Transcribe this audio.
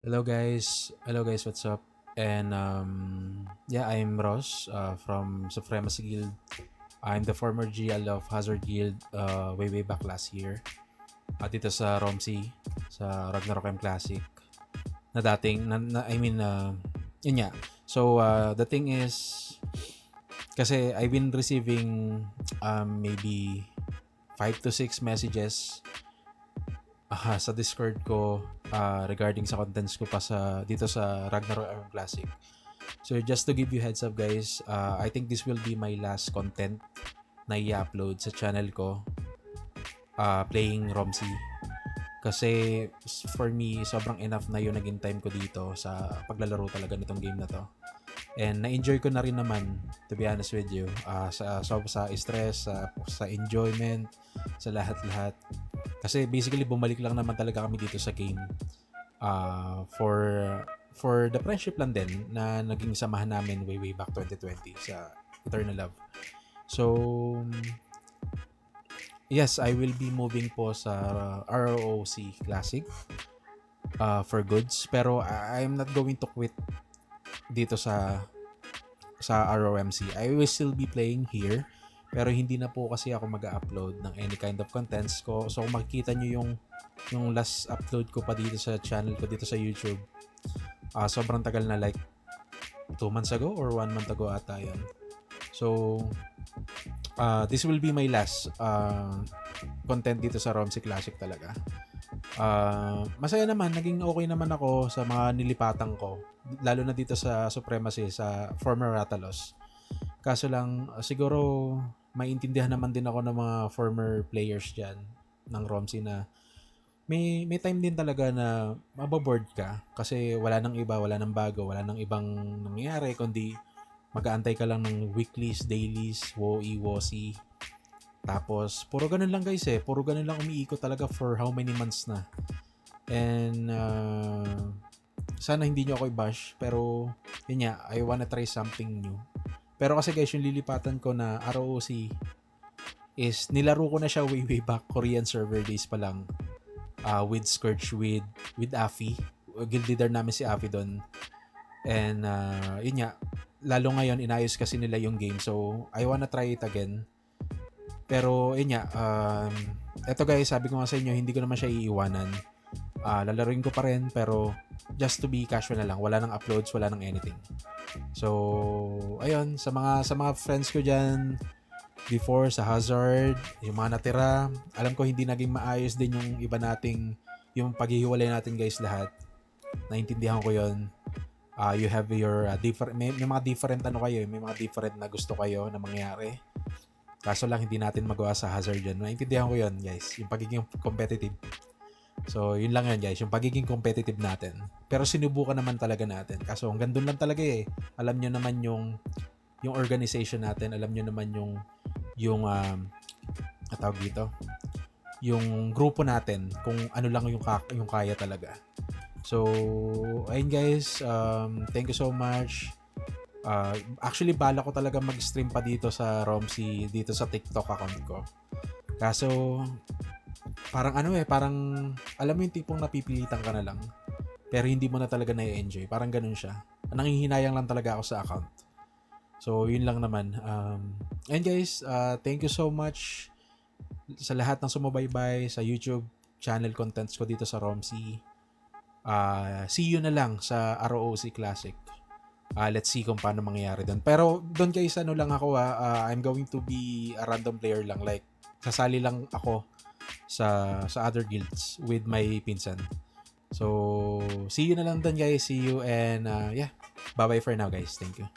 Hello guys, what's up? And yeah, I'm Ross from Supremacy Guild. I'm the former GL of Hazard Guild way back last year. Dito sa ROMC, sa Ragnarok M Classic. Na dating, yun nga. So the thing is, kasi I've been receiving maybe 5 to 6 messages sa Discord ko regarding sa contents ko pa dito sa Ragnarok M Classic. So just to give you heads up guys, I think this will be my last content na i-upload sa channel ko playing ROMC. Kasi for me, sobrang enough na yung naging time ko dito sa paglalaro talaga nitong game na to. And na-enjoy ko na rin naman, to be honest with you, sa stress, sa enjoyment, sa lahat-lahat. Kasi basically bumalik lang naman talaga kami dito sa game for the friendship lang din na naging samahan namin way back 2020 sa Eternal Love. So, yes, I will be moving po sa ROC Classic for goods. Pero I'm not going to quit dito sa ROMC. I will still be playing here. Pero hindi na po kasi ako mag-upload ng any kind of contents ko. So kung makikita nyo yung last upload ko pa dito sa channel ko dito sa YouTube, sobrang tagal na, like 2 months ago or 1 month ago ata yun. So this will be my last content dito sa ROMC Classic talaga. Masaya naman, naging okay naman ako sa mga nilipatan ko, lalo na dito sa Supremacy, sa former Ratalos. Kaso lang, siguro maintindihan naman din ako ng mga former players dyan ng ROMC na may time din talaga na mababoard ka kasi wala nang iba, wala nang bago, wala nang ibang nangyayari kundi mag-aantay ka lang ng weeklies, dailies, WoE, WOSI. Tapos, puro ganun lang guys puro ganun lang umiikot talaga for how many months na. And sana hindi nyo ako i-bash, pero yun nga, I wanna try something new. Pero kasi guys, yung lilipatan ko na ROC is nilaro ko na siya way back Korean server days pa lang with Scourge, with Afi. Guild leader namin si Afi doon. And yun nga, lalo ngayon inayos kasi nila yung game, so I wanna try it again. Pero yun nga, eto guys, sabi ko nga sa inyo, hindi ko naman siya iiwanan. Lalaruin ko pa rin, pero just to be casual na lang, wala nang uploads, wala nang anything. So ayun, sa mga friends ko diyan before sa Hazard, yung mga natira, alam ko hindi naging maayos din yung iba nating yung paghihiwalay natin guys lahat. Naintindihan ko 'yon. You have your different may mga different kayo, may mga different na gusto kayo na mangyari. Kaso lang hindi natin magawa sa Hazard yan. Naintindihan ko 'yon, guys. Yung pagiging competitive. So, yun lang yan guys, yung pagiging competitive natin. Pero sinubukan naman talaga natin. Kaso hanggang doon lang talaga Alam nyo naman yung organization natin, alam nyo naman yung tawag dito, yung grupo natin, kung ano lang yung kaya talaga. So, ayun guys, thank you so much. Actually, bala ko talaga mag-stream pa dito sa ROMC, dito sa TikTok account ko. Kaso, parang parang alam mo yung tipong napipilitan ka na lang pero hindi mo na talaga na-enjoy. Parang ganun siya. Nanghihinayang lang talaga ako sa account. So, yun lang naman. And guys, thank you so much sa lahat ng sumubaybay sa YouTube channel contents ko dito sa ROMC. See you na lang sa ROC Classic. Let's see kung paano mangyayari doon. Pero doon guys, ano lang ako I'm going to be a random player lang. Like, sasali lang ako sa other guilds with my pinsan. So, see you na lang doon guys. See you and yeah. Bye-bye for now guys. Thank you.